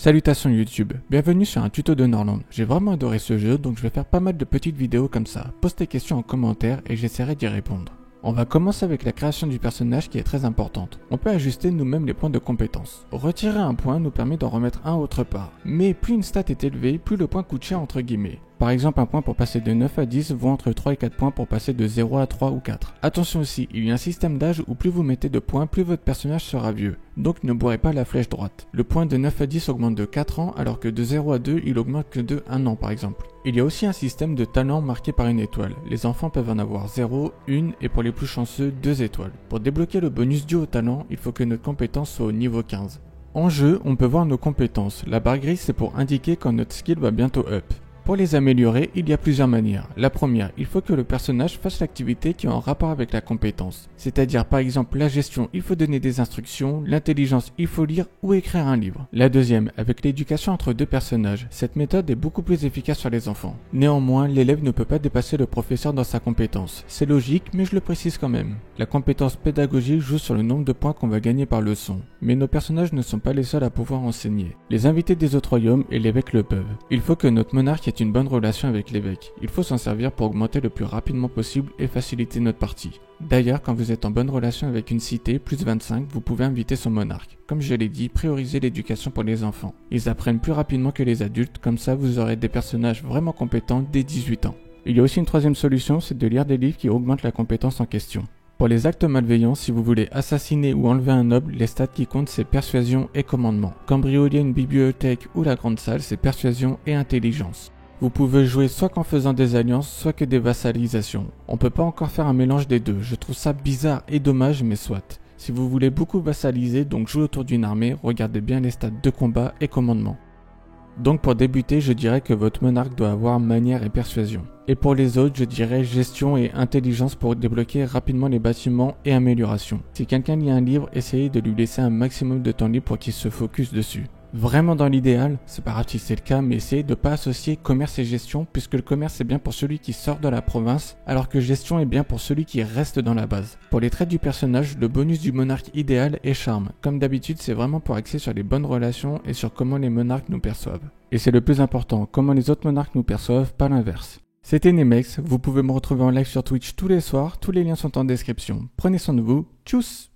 Salutations YouTube, bienvenue sur un tuto de Norland. J'ai vraiment adoré ce jeu donc je vais faire pas mal de petites vidéos comme ça. Pose tes questions en commentaire et j'essaierai d'y répondre. On va commencer avec la création du personnage qui est très importante. On peut ajuster nous-mêmes les points de compétence. Retirer un point nous permet d'en remettre un autre part. Mais plus une stat est élevée, plus le point coûte cher entre guillemets. Par exemple, un point pour passer de 9 à 10 vaut entre 3 et 4 points pour passer de 0 à 3 ou 4. Attention aussi, il y a un système d'âge où plus vous mettez de points, plus votre personnage sera vieux. Donc ne bourrez pas la flèche droite. Le point de 9 à 10 augmente de 4 ans alors que de 0 à 2 il augmente que de 1 an par exemple. Il y a aussi un système de talent marqué par une étoile. Les enfants peuvent en avoir 0, 1 et pour les plus chanceux 2 étoiles. Pour débloquer le bonus dû au talent, il faut que notre compétence soit au niveau 15. En jeu, on peut voir nos compétences. La barre grise c'est pour indiquer quand notre skill va bientôt up. Pour les améliorer, il y a plusieurs manières. La première, il faut que le personnage fasse l'activité qui est en rapport avec la compétence. C'est-à-dire par exemple la gestion, il faut donner des instructions, l'intelligence, il faut lire ou écrire un livre. La deuxième, avec l'éducation entre deux personnages. Cette méthode est beaucoup plus efficace sur les enfants. Néanmoins, l'élève ne peut pas dépasser le professeur dans sa compétence. C'est logique, mais je le précise quand même. La compétence pédagogique joue sur le nombre de points qu'on va gagner par leçon. Mais nos personnages ne sont pas les seuls à pouvoir enseigner. Les invités des autres royaumes et l'évêque le peuvent. Il faut que notre monarque ait une bonne relation avec l'évêque. Il faut s'en servir pour augmenter le plus rapidement possible et faciliter notre partie. D'ailleurs, quand vous êtes en bonne relation avec une cité, plus 25, vous pouvez inviter son monarque. Comme je l'ai dit, priorisez l'éducation pour les enfants. Ils apprennent plus rapidement que les adultes, comme ça vous aurez des personnages vraiment compétents dès 18 ans. Il y a aussi une troisième solution, c'est de lire des livres qui augmentent la compétence en question. Pour les actes malveillants, si vous voulez assassiner ou enlever un noble, les stats qui comptent c'est persuasion et commandement. Cambrioler une bibliothèque ou la grande salle, c'est persuasion et intelligence. Vous pouvez jouer soit qu'en faisant des alliances, soit que des vassalisations. On peut pas encore faire un mélange des deux, je trouve ça bizarre et dommage mais soit. Si vous voulez beaucoup vassaliser, donc jouer autour d'une armée, regardez bien les stats de combat et commandement. Donc pour débuter, je dirais que votre monarque doit avoir manière et persuasion. Et pour les autres, je dirais gestion et intelligence pour débloquer rapidement les bâtiments et améliorations. Si quelqu'un lit un livre, essayez de lui laisser un maximum de temps libre pour qu'il se focus dessus. Vraiment dans l'idéal, c'est pas grave si c'est le cas, mais essayez de pas associer commerce et gestion puisque le commerce est bien pour celui qui sort de la province alors que gestion est bien pour celui qui reste dans la base. Pour les traits du personnage, le bonus du monarque idéal est charme. Comme d'habitude, c'est vraiment pour axer sur les bonnes relations et sur comment les monarques nous perçoivent. Et c'est le plus important, comment les autres monarques nous perçoivent, pas l'inverse. C'était Nemex, vous pouvez me retrouver en live sur Twitch tous les soirs, tous les liens sont en description. Prenez soin de vous, tchuss!